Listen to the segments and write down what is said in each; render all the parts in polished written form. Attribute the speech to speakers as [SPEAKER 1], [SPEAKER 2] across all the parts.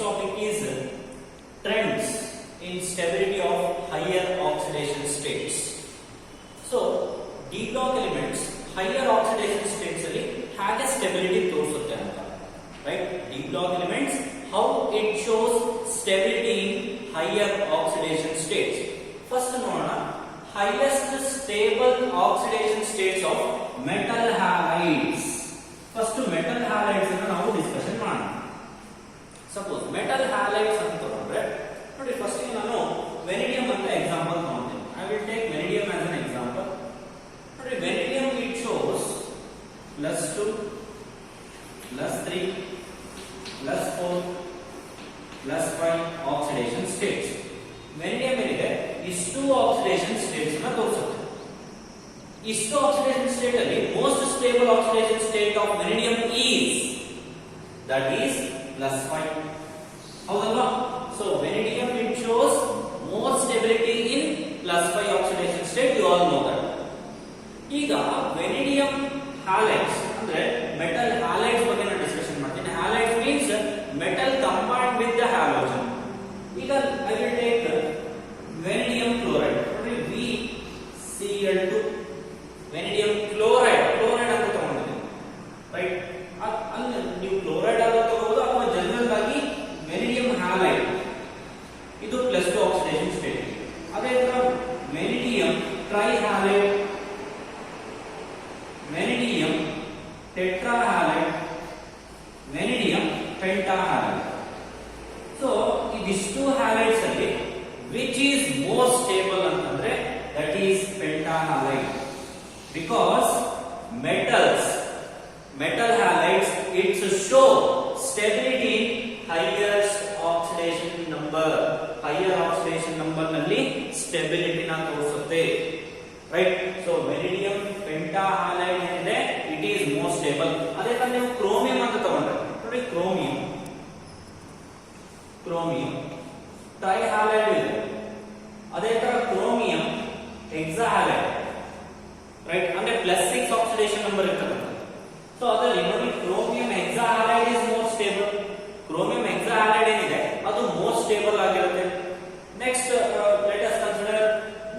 [SPEAKER 1] topic is trends in stability of higher oxidation states. So D block elements higher oxidation states ಅಲ್ಲಿ ಹಾಗೆ stability ತೋರಿಸುತ್ತೆ ಅಂತ, right? D block elements how it shows stability in higher oxidation states. First ನೋಡೋಣ, highest stable oxidation states of metal halides. First metal halides ಅನ್ನು ನಾವು discussion ಮಾಡೋಣ. Suppose metal halides ಅಂತ ತಗೊಂಡ್ರೆ ನೋಡಿ, ಫಸ್ಟ್ ನಾನು ವೆನಿಡಿಯಂ ಅಂತ ಎಕ್ಸಾಂಪಲ್ ತಗೊಂತೀನಿ. I will take vanadium as an example. ನೋಡಿ, vanadium it shows +2 +3 +4 +5 oxidation states. Vanadium ಏನಿದೆ ಇಷ್ಟು ಆಕ್ಸಿಡೇಷನ್ ಸ್ಟೇಟ್ಸ್ ಅನ್ನು ತೋರಿಸುತ್ತೆ. ಇಷ್ಟು ಆಕ್ಸಿಡೇಷನ್ ಸ್ಟೇಟ್ ಅಲ್ಲಿ most stable oxidation state of vanadium is that is +5. ಹೌದಲ್ವಾ? So vanadium it shows more stability in +5 oxidation state. You all know that. ಈಗ vanadium halides ಅಂದ್ರೆ metal halides ಬಗ್ಗೆ ನಾನು ಡಿಸ್ಕಷನ್ ಮಾಡ್ತೀನಿ. Halides means metal combined with the halogen. ಈಗ I will take ವೆನಿಡಿಯಂ chloride. ನೋಡಿ, VCl2 ವೆನಿಡಿಯಂ chloride ಅಂತ ತಗೊಂಡಿದ್ದೀನಿ, right? ಅಲ್ಲಿ ನೀವು ಕ್ಲೋರೈಡ್ ಆಗ ತಗೋಬಹುದು ಅಥವಾ ಜನರಲ್ ಆಗಿ ವೆನಿಡಿಯಂ ಹ್ಯಾಲೈಡ್, ಇದು +2 ಆಕ್ಸಿಡೇಷನ್ ಸ್ಟೇಟ್. ಅದೇ ತರ vanadium trihalide, vanadium tetrahalide, vanadium pentahalide. So ಇದಿಷ್ಟು ಹ್ಯಾಲೈಡ್ಸ್ ಅಲ್ಲಿ ವಿಚ್ ಈಸ್ ಮೋರ್ ಸ್ಟೇಬಲ್ ಅಂತಂದ್ರೆ that is pentahalide. Because metal halides it's show stability in highest oxidation number. higher oxidation number ನಲ್ಲಿ stability ನ ತೋರಿಸುತ್ತೆ, right? so vanadium pentahalide ಏನಿದೆ it is more stable. ಅದೇ ತರ ನೀವು ಕ್ರೋಮಿಯಂ ಅಂತ ತಗೊಂಡ್ರೆ ನೋಡಿ, ಕ್ರೋಮಿಯಂ ಟ್ರೈಹ್ಯಾಲೈಡ್ ಇದೆ. ಅದೇ ತರ ಕ್ರೋಮಿಯಂ ಹೆಕ್ಸಾಹ್ಯಾಲೈಡ್, ರೈಟ್? ಅಂದ್ರೆ +6 ಆಕ್ಸಿಡೇಷನ್ ನಂಬರ್ ಇರ್ತದೆ. ಸೊ ಅದರಲ್ಲಿ ನೋಡಿ, chromium hexahalide is more stable. Chromium hexahalide ಏನಿದೆ ಅದು ಮೋರ್ ಸ್ಟೇಬಲ್ ಆಗಿರುತ್ತೆ. Next let us consider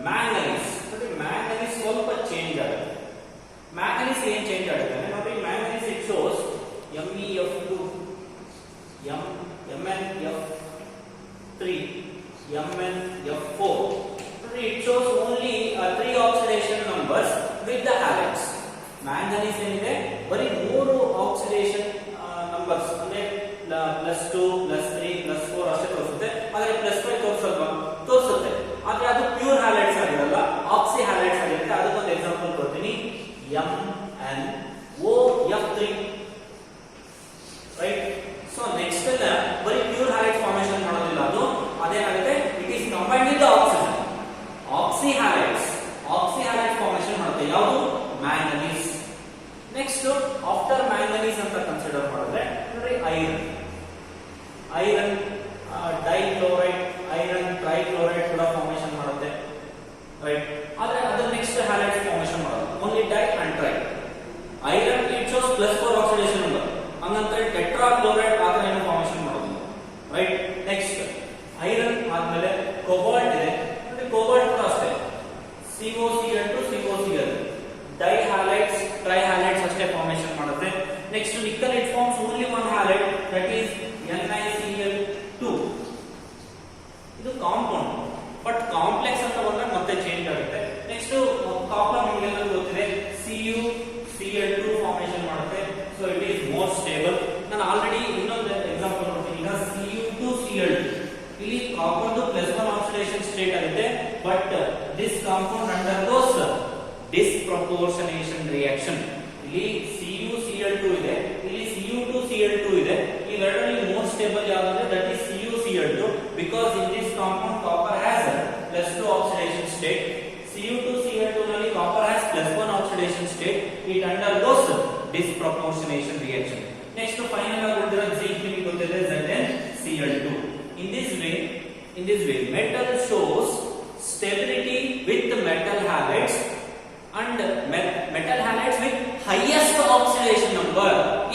[SPEAKER 1] manganese. ನೋಡಿ, ಮ್ಯಾಂಗನೀಸ್ ಸ್ವಲ್ಪ ಚೇಂಜ್ ಆಗುತ್ತೆ. ಮ್ಯಾಂಗನೀಸ್ ಏನ್ ಚೇಂಜ್ ಆಗುತ್ತೆ ನೋಡಿ, manganese it shows MEF2 MnF3 MnF4. it shows only 3 oxidation numbers with the halides. manganese ಏನಿದೆ ಬರೀ 3 ಆಕ್ಸಿಡೇಷನ್ ನಂಬರ್ಸ್ ಅಂದ್ರೆ +2 +3 +4 ಅಷ್ಟೇ ತೋರಿಸುತ್ತೆ. ಆದರೆ +5 ತೋರಿಸುತ್ತೆ. ಆದ್ರೆ ಅದು ಪ್ಯೂರ್ ಹ್ಯಾಲೈಡ್ಸ್ ಆಗಿರಲ್ಲ, ಆಕ್ಸಿ ಹ್ಯಾಲೈಡ್ಸ್ ಆಗಿರುತ್ತೆ. ಅದಕ್ಕೊಂದು ಎಕ್ಸಾಂಪಲ್ ಕೊಡ್ತೀನಿ, MnOF3, ರೈಟ್? ಸೊ ನೆಕ್ಸ್ಟ್ ಎಲ್ಲ ಬರೀ ಪ್ಯೂರ್ ಹ್ಯಾಲೈಡ್ಸ್ ಫಾರ್ಮೇಷನ್ ಮಾಡೋದಿಲ್ಲ, ಅದು ಅದೇನಾಗುತ್ತೆ, it is combined with the oxygen. Oxy halides formation ಮಾಡುತ್ತೆ. ಯಾವುದು? ಮ್ಯಾಂಗನೀಸ್. ನೆಕ್ಸ್ಟ್ ಆಫ್ಟರ್ ಮ್ಯಾಂಗನೀಸ್ ಅಂತ ಕನ್ಸಿಡರ್ ಮಾಡಿದ್ರೆ ನೋಡಿ, ಐರನ್ ಡೈಕ್ಲೋರೈಡ್, ಐರನ್ ಟ್ರೈಕ್ಲೋರೈಡ್ ಕೂಡ ಫಾರ್ಮೇಷನ್ ಮಾಡುತ್ತೆ, ರೈಟ್? ಆದ್ರೆ ಅದು ನೆಕ್ಸ್ಟ್ ಹ್ಯಾಲೈಡ್ಸ್ ಫಾರ್ಮೇಷನ್ ಮಾಡೋದು only di and tri. Iron it shows +4 oxidation number, ಹಂಗಂದ್ರೆ ಟೆಟ್ರಾಕ್ಲೋರೈಡ್ ಆತರ ಏನು ಫಾರ್ಮೇಷನ್ ಮಾಡೋದು, ರೈಟ್? ನೆಕ್ಸ್ಟ್ ಐರನ್ ಆದ್ಮೇಲೆ ಕೋಬಾಲ್ಟ್ ಇದೆ. ನೋಡಿ, ಕೋಬಾಲ್ಟ್ ಕೂಡ ಅಷ್ಟೇ COCl2 COCl, ಡೈಹ್ಯಾಲೈಡ್ಸ್ ಟ್ರೈಹ್ಯಾಲೈಡ್ಸ್ ಅಷ್ಟೇ ಫಾರ್ಮೇಷನ್ ಮಾಡುತ್ತೆ. Next nickel it forms only one halide, that is NiCl2. ಇದು ಕಾಂಪೌಂಡ್, ಬಟ್ ಕಾಂಪ್ಲೆಕ್ಸ್ ಅಂತ ಬಂದಾಗ ಮತ್ತೆ ಚೇಂಜ್ ಆಗುತ್ತೆ. ನೆಕ್ಸ್ಟ್ ಕಾಪರ್ ನಿಮಗೆಲ್ಲ ಗೊತ್ತಿದೆ, CuCl2 ಫಾರ್ಮೇಷನ್ ಮಾಡುತ್ತೆ. So it is more stable. ನಾನು ಆಲ್ರೆಡಿ ಇನ್ನೊಂದು ಎಕ್ಸಾಂಪಲ್ ಕೊಡ್ತೀನಿ. ಈಗ Cu2Cl2 ಇಲ್ಲಿ ಕಾಂಪೌಂಡ್ +1 ಆಕ್ಸಿಡೇಷನ್ ಸ್ಟೇಟ್ ಆಗುತ್ತೆ, but this compound undergoes disproportionation reaction. ಇಲ್ಲಿ CuCl2 ಇದೆ, ಇಲ್ಲಿ Cu2Cl2 ಇದೆ. ಇವೆರಡರಲ್ಲಿ ಮೋರ್ ಸ್ಟೇಬಲ್ ಯಾವುದು? That is CuCl2, because in this compound copper has +2 oxidation state. Cu2Cl2 ನಲ್ಲಿ copper has +1 oxidation state. It undergoes disproportionation reaction. Next final ಆಗಿ ಉಳಿದಿರೋ zinc ನಿಮಗೆ ಗೊತ್ತಿದೆ, ZnCl2. In this way metal shows stability with metal halides, and metal halides with highest oxidation number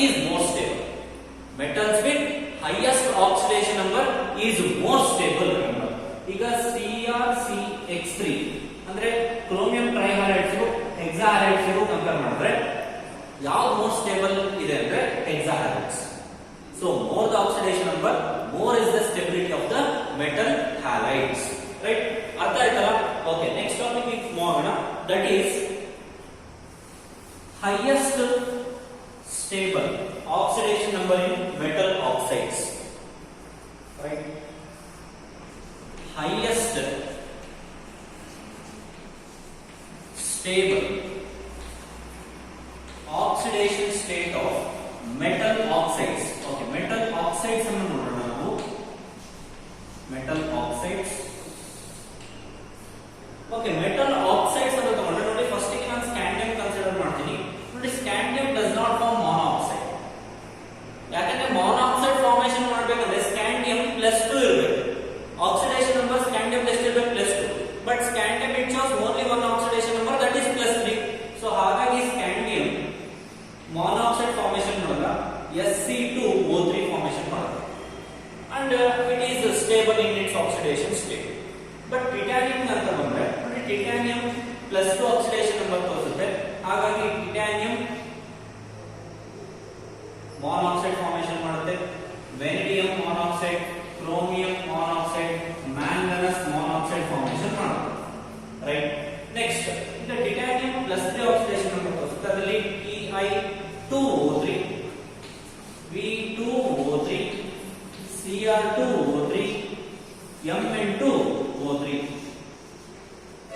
[SPEAKER 1] is more stable. Metals with highest oxidation number is more stable. Remember, ಈಗ CrCX3 ಅಂದ್ರೆ chromium ಟ್ರೈಹ್ಯಾಲೈಡ್ಸ್ ಹೆಕ್ಸಾಹ್ಯಾಲೈಡ್ಸ್ compare ಮಾಡಿದ್ರೆ ಯಾವ್ದು more stable ಇದೆ ಅಂದ್ರೆ ಹೆಕ್ಸಾಹ್ಯಾಲೈಡ್ಸ್. So more the oxidation number, more is the stability of the metal halides. Right? ಅರ್ಥ ಆಯ್ತಲ್ಲ? Okay, next topic we move on. That is highest stable oxidation number in metal oxides. Right? Highest stable oxidation state of metal oxides. Okay, metal oxides ಅನ್ನು ನೋಡೋಣ ನಾವು. metal oxides. Okay, metal oxides ಅಂತ ತಗೊಂಡ್ರೆ ನೋಡಿ, first ಗೆ ನಾನು scandium consider ಮಾಡ್ತೀನಿ. ನೋಡಿ, scandium does not form monoxide. ಯಾಕಂದ್ರೆ ಮೊನಾಕ್ಸೈಡ್ ಫಾರ್ಮೇಷನ್ ಮಾಡಬೇಕಂದ್ರೆ ಸ್ಕ್ಯಾಂಡಿಯಂ +2 ಇರಬೇಕು. ಆಕ್ಸಿಡೇಷನ್ ನಂಬರ್ ಸ್ಕ್ಯಾಂಡಿಯಂ ಎಷ್ಟು ಇರಬೇಕು? +2. But scandium it shows only one oxidation number, that is +3. So ಹಾಗಾಗಿ ಸ್ಕ್ಯಾಂಡಿಯಂ ಮೊನಾಕ್ಸೈಡ್ ಫಾರ್ಮೇಷನ್ ಮಾಡಿದಾಗ Sc2O3 ಫಾರ್ಮೇಷನ್ ಮಾಡುತ್ತೆ and it is stable in its oxidation state. But titanium ಅಂತ ಬಂದ್ರೆ ನೋಡಿ, titanium +2 oxidation number ತೋರಿಸುತ್ತೆ. ಹಾಗಾಗಿ titanium monoxide formation ಮಾಡುತ್ತೆ, vanadium monoxide, chromium monoxide, manganese monoxide formation ಮಾಡುತ್ತೆ. Right? Next, ಈಗ titanium +3 oxidation number ತೋರಿಸುತ್ತೆ. ಅದರಲ್ಲಿ Ti2O3, V2O3, Cr2O3, Mn2O3.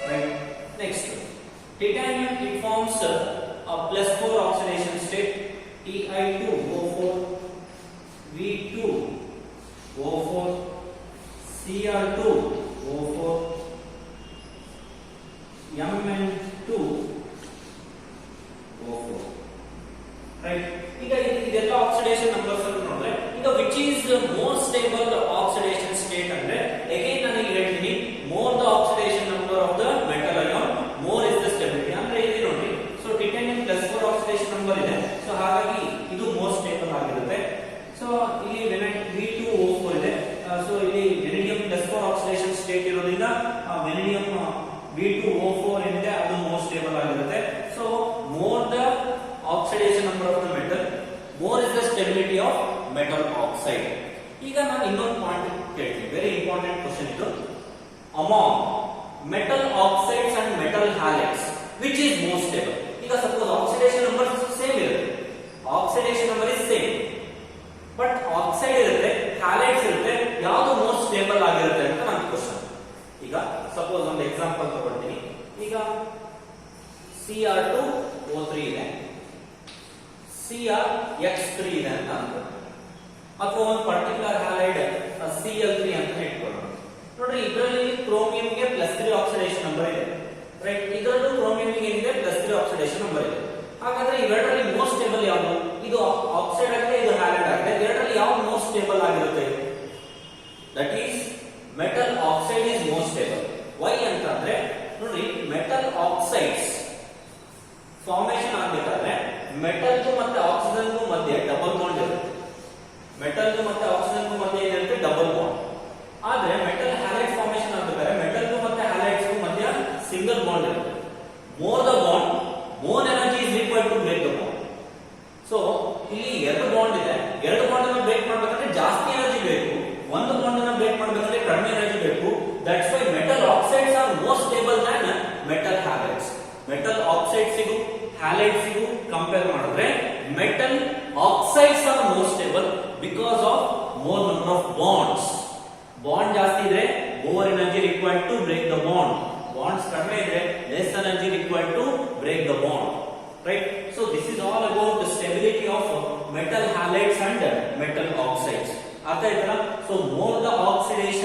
[SPEAKER 1] Right? Next, titanium it forms a +4 oxidation state, Ti2O4, V2O4, Cr2O4, Mn2O4. Right? ಈಗ ಇದೆಲ್ಲ oxidation numbers ಅನ್ನು ನೋಡಿದ್ರೆ, ಈಗ which is more stable oxidation state ಅಂದ್ರೆ ಅಗೈನ್ ನಾನು ಈಗ ಹೇಳ್ತೀನಿ, more the oxidation number of the metal ion, more is the stability. ಅಂದ್ರೆ ಇಲ್ಲಿ ನೋಡಿ, ಸೊ ಟಿಟಾನಿಯಂ +4 ಆಕ್ಸಿಡೇಷನ್ ನಂಬರ್ ಇದೆ, ಸೊ ಹಾಗಾಗಿ ಇದು ಮೋರ್ ಸ್ಟೇಬಲ್ ಆಗಿರುತ್ತೆ. ಸೊ ಇಲ್ಲಿ V2O4 ಇದೆ, ಸೊ ಇಲ್ಲಿ ವೆನಿಡಿಯಂ +4 ಆಕ್ಸಿಡೇಷನ್ ಸ್ಟೇಟ್ ಇರೋದ್ರಿಂದ ವೆನಿಡಿಯಂ V2O4 ಏನಿದೆ ಅದು ಮೋರ್ ಸ್ಟೇಬಲ್ ಆಗಿರುತ್ತೆ. So more the oxidation number of the metal, more is the stability of metal oxide. ಈಗ ನಾನು ಇನ್ನೊಂದು ಪಾಯಿಂಟ್ ಕೇಳ್ತೀನಿ, ವೆರಿ ಇಂಪಾರ್ಟೆಂಟ್ ಕ್ವೆಶ್ಚನ್ ಇದು. Among metal oxides and metal halides, which is more stable? ಈಗ suppose oxidation number same ಇರುತ್ತೆ, oxidation number is same, but oxide ಇರುತ್ತೆ, halides ಇರುತ್ತೆ, ಯಾವುದು ಮೋರ್ ಸ್ಟೇಬಲ್ ಆಗಿರುತ್ತೆ ಅಂತ ನನ್ನ ಕ್ವೆಶ್ಚನ್. ಈಗ ಸಪೋಸ್ ಒಂದು ಎಕ್ಸಾಂಪಲ್ ತಗೊಳ್ತೀನಿ. ಈಗ Cr2O3 ಇದೆ, CrX3 ಇದೆ ಅಂತ ಅನ್ಕೊಳ್ಳಿ, ಅಥವಾ ಒಂದು ಪರ್ಟಿಕ್ಯುಲರ್ ಹ್ಯಾಲೈಡ್ Cl3 ಅಂತ ಇಟ್ಕೊಳ್ಳೋಣ. ನೋಡ್ರಿ, ಇದರಲ್ಲಿ ಕ್ರೋಮಿಯಂಗೆ +3 ಆಕ್ಸಿಡೇಷನ್ ನಂಬರ್ ಇದೆ. ರೈಟ್? ಇದರಲ್ಲೂ ಕ್ರೋಮಿಯಂಗೆ ಏನಿದೆ +3 ಆಕ್ಸಿಡೇಷನ್ ನಂಬರ್ ಇದೆ. ಹಾಗಾದ್ರೆ ಇವೆರಡರಲ್ಲಿ ಮೋಸ್ಟ್ ಸ್ಟೇಬಲ್ ಯಾವುದು? ಇದು ಆಕ್ಸೈಡ್ ಆಗಿದೆ, ಇದು ಹ್ಯಾಲೈಡ್ ಆಗಿದೆ. ಎರಡರಲ್ಲಿ ಯಾವುದು ಮೋಸ್ಟ್ ಸ್ಟೇಬಲ್ ಆಗಿರುತ್ತೆ? That is metal oxide is most stable. Why ಅಂತಂದ್ರೆ ನೋಡ್ರಿ, ಮೆಟಲ್ ಆಕ್ಸೈಡ್ಸ್ ಫಾರ್ಮೇಷನ್ ಆಗಬೇಕಾದ್ರೆ ಮೆಟಲ್ಗೂ ಮತ್ತೆ ಆಕ್ಸಿಜನ್ಗೂ ಮಧ್ಯೆ ಡಬಲ್ ಬಾಂಡ್ ಇರುತ್ತೆ. ಮೆಟಲ್ಗೂ ಮತ್ತೆ ಆಕ್ಸಿಜನ್ಗೂ ಮಧ್ಯೆ ಏನಿರುತ್ತೆ? Double bond. ಆದ್ರೆ ಮೆಟಲ್ ಹ್ಯಾಲೈಡ್ ಫಾರ್ಮೇಷನ್ ಆಗಬೇಕಾದ್ರೆ ಮೆಟಲ್ಗೂ ಮತ್ತೆ ಹ್ಯಾಲೈಡ್ಸ್ಗೂ ಮಧ್ಯ ಸಿಂಗಲ್ ಬಾಂಡ್ ಇರುತ್ತೆ. More the bond, more energy is required to break the bond. So ಇಲ್ಲಿ ಎರಡು ಬಾಂಡ್ ಇದೆ, ಎರಡು ಬಾಂಡ್ ಅನ್ನು ಬ್ರೇಕ್ ಮಾಡಬೇಕಂದ್ರೆ ಜಾಸ್ತಿ ಎನರ್ಜಿ ಬೇಕು, ಒಂದು ಬಾಂಡ್ ಅನ್ನು ಬ್ರೇಕ್ ಮಾಡಬೇಕಂದ್ರೆ ಕಡಿಮೆ ಎನರ್ಜಿ ಬೇಕು. That's why metal oxides are more stable than metal halides. Metal ಆಕ್ಸೈಡ್ಸ್ಗೂ ಹ್ಯಾಲೈಡ್ಸ್ಗೂ ಕಂಪೇರ್ ಮಾಡಿದ್ರೆ metal oxides are more stable because of more number of bonds. Bond ಜಾಸ್ತಿ ಇದ್ರೆ more energy required to break the bond. Bonds ಕಡಿಮೆ ಇದ್ರೆ less energy required to break the bond. Right? So this is all about the stability of metal halides and metal oxides. ಅರ್ಥ ಆಯ್ತಲ್ಲ? So more the oxidation